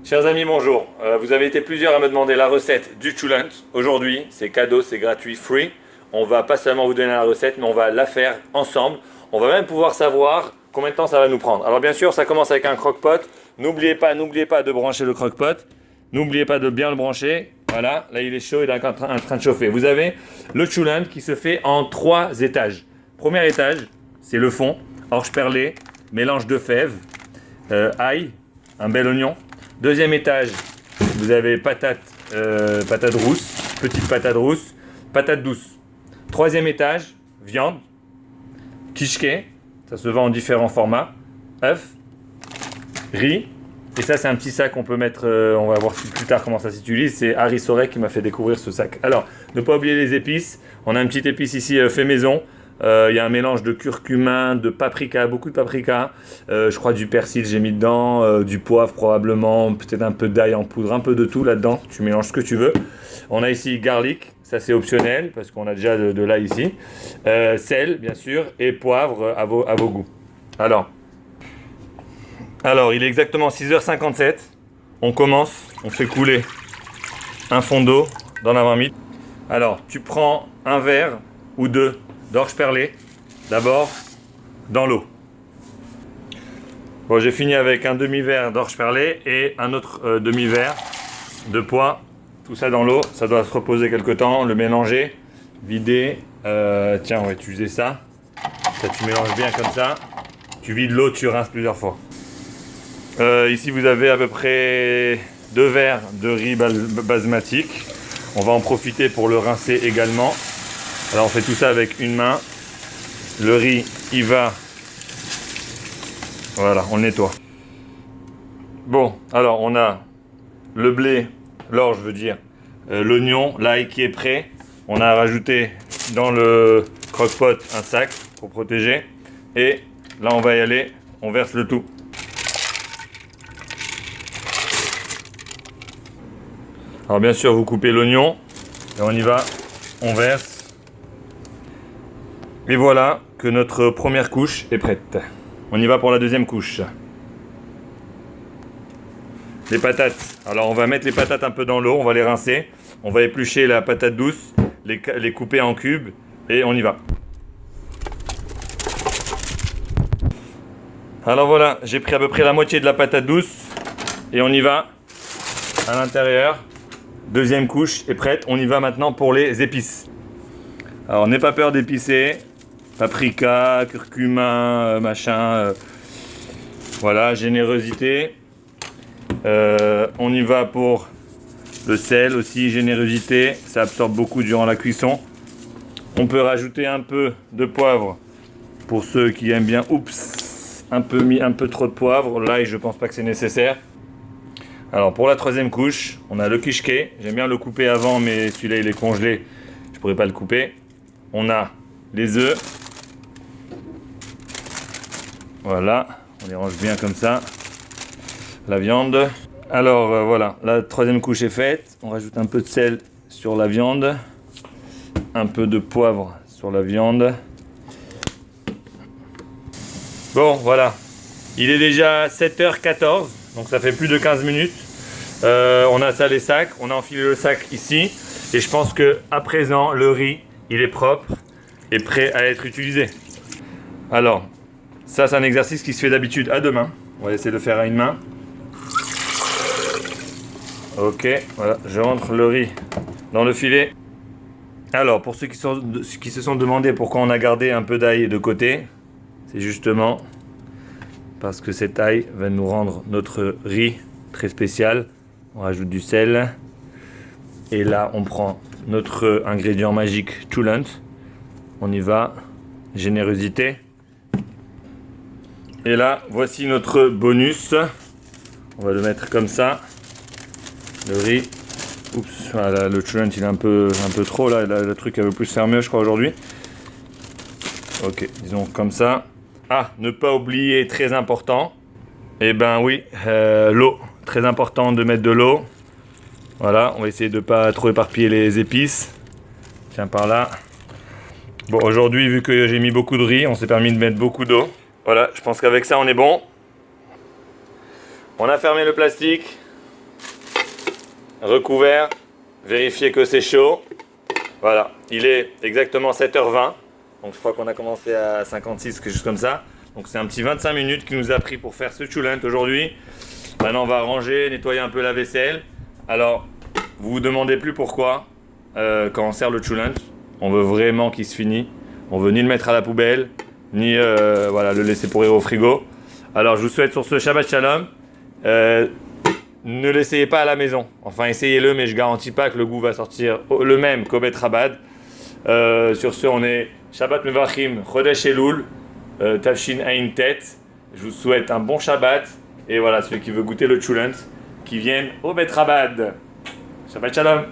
Chers amis, bonjour. Vous avez été plusieurs à me demander la recette du choulant. Aujourd'hui, c'est cadeau, c'est gratuit, free. On va pas seulement vous donner la recette, mais on va la faire ensemble. On va même pouvoir savoir combien de temps ça va nous prendre. Alors bien sûr, ça commence avec un croque-pot. N'oubliez pas de brancher le croque-pot. N'oubliez pas de bien le brancher. Voilà, là il est chaud, il est en train de chauffer. Vous avez le choulant qui se fait en 3 étages. Premier étage, c'est le fond, orge perlée, mélange de fèves, ail, un bel oignon. Deuxième étage, vous avez patate rousse, petite patate rousse, patate douce. Troisième étage, viande, kishke, ça se vend en différents formats, œufs, riz. Et ça, c'est un petit sac qu'on peut mettre, on va voir plus tard comment ça s'utilise. C'est Harry Soret qui m'a fait découvrir ce sac. Alors, ne pas oublier les épices. On a une petite épice ici fait maison. Il y a un mélange de curcuma, de paprika, beaucoup de paprika. Je crois du persil j'ai mis dedans, du poivre probablement, peut-être un peu d'ail en poudre, un peu de tout là-dedans. Tu mélanges ce que tu veux. On a ici garlic, ça c'est optionnel parce qu'on a déjà de l'ail ici. Sel, bien sûr, et poivre à vos goûts. Alors, il est exactement 6h57. On commence, on fait couler un fond d'eau dans la marmite. Alors, tu prends un verre ou deux d'orge perlée, d'abord dans l'eau. Bon, j'ai fini avec un demi-verre d'orge perlée et un autre demi-verre de pois. Tout ça dans l'eau, ça doit se reposer quelque temps, le mélanger, vider. Tiens, on va utiliser ça. Ça, tu mélanges bien comme ça. Tu vides l'eau, tu rinces plusieurs fois. Ici, vous avez à peu près 2 verres de riz basmatique. On va en profiter pour le rincer également. Alors on fait tout ça avec une main. Le riz, il va. Voilà, on le nettoie. Bon, alors on a le blé, l'orge je veux dire, l'oignon, l'ail qui est prêt. On a rajouté dans le croque-pot un sac pour protéger. Et là on va y aller, on verse le tout. Alors bien sûr vous coupez l'oignon et on y va, on verse. Et voilà que notre première couche est prête. On y va pour la deuxième couche. Les patates. Alors on va mettre les patates un peu dans l'eau, on va les rincer. On va éplucher la patate douce, les couper en cubes et on y va. Alors voilà, j'ai pris à peu près la moitié de la patate douce et on y va à l'intérieur. Deuxième couche est prête, on y va maintenant pour les épices. Alors n'aie pas peur d'épicer. Paprika, curcuma, machin, voilà, générosité. On y va pour le sel aussi, générosité, ça absorbe beaucoup durant la cuisson. On peut rajouter un peu de poivre pour ceux qui aiment bien. Oups, un peu trop de poivre, là je pense pas que c'est nécessaire. Alors pour la troisième couche, on a le kishke, j'aime bien le couper avant mais celui-là il est congelé, je pourrais pas le couper. On a les œufs. Voilà, on les range bien comme ça. La viande. Alors voilà, la troisième couche est faite. On rajoute un peu de sel sur la viande. Un peu de poivre sur la viande. Bon, voilà. Il est déjà 7h14, donc ça fait plus de 15 minutes. On a ça les sacs, on a enfilé le sac ici. Et je pense que à présent, le riz, il est propre et prêt à être utilisé. Alors, ça c'est un exercice qui se fait d'habitude à deux mains. On va essayer de le faire à une main. Ok, voilà, je rentre le riz dans le filet. Alors, pour ceux qui se sont demandé pourquoi on a gardé un peu d'ail de côté, c'est justement parce que cet ail va nous rendre notre riz très spécial. On rajoute du sel. Et là, on prend notre ingrédient magique choulant. On y va, générosité. Et là, voici notre bonus. On va le mettre comme ça. Le riz. Oups, voilà, le choulant il est un peu trop là. Le truc veut plus faire mieux, je crois, aujourd'hui. Ok, disons comme ça. Ah, ne pas oublier, très important. Eh ben oui, l'eau. Très important de mettre de l'eau. Voilà, on va essayer de ne pas trop éparpiller les épices. Tiens, par là. Bon, aujourd'hui, vu que j'ai mis beaucoup de riz, on s'est permis de mettre beaucoup d'eau. Voilà, je pense qu'avec ça, on est bon. On a fermé le plastique. recouvert, vérifiez que c'est chaud. Voilà, il est exactement 7h20. Donc je crois qu'on a commencé à 56, quelque chose comme ça. Donc c'est un petit 25 minutes qui nous a pris pour faire ce choulant aujourd'hui. Maintenant on va ranger, nettoyer un peu la vaisselle. Alors, vous vous demandez plus pourquoi quand on sert le choulant, on veut vraiment qu'il se finisse. On veut ni le mettre à la poubelle, ni voilà, le laisser pourrir au frigo. Alors je vous souhaite sur ce Shabbat Shalom, ne l'essayez pas à la maison. Enfin essayez-le, mais je garantis pas que le goût va sortir le même qu'au Bet Rabad. Sur ce, on est Shabbat Mevachim, Chodesh Elul, Tafshin Ain Tet. Je vous souhaite un bon Shabbat. Et voilà, celui qui veut goûter le choulant, qui vienne au Bet Rabad. Shabbat Shalom.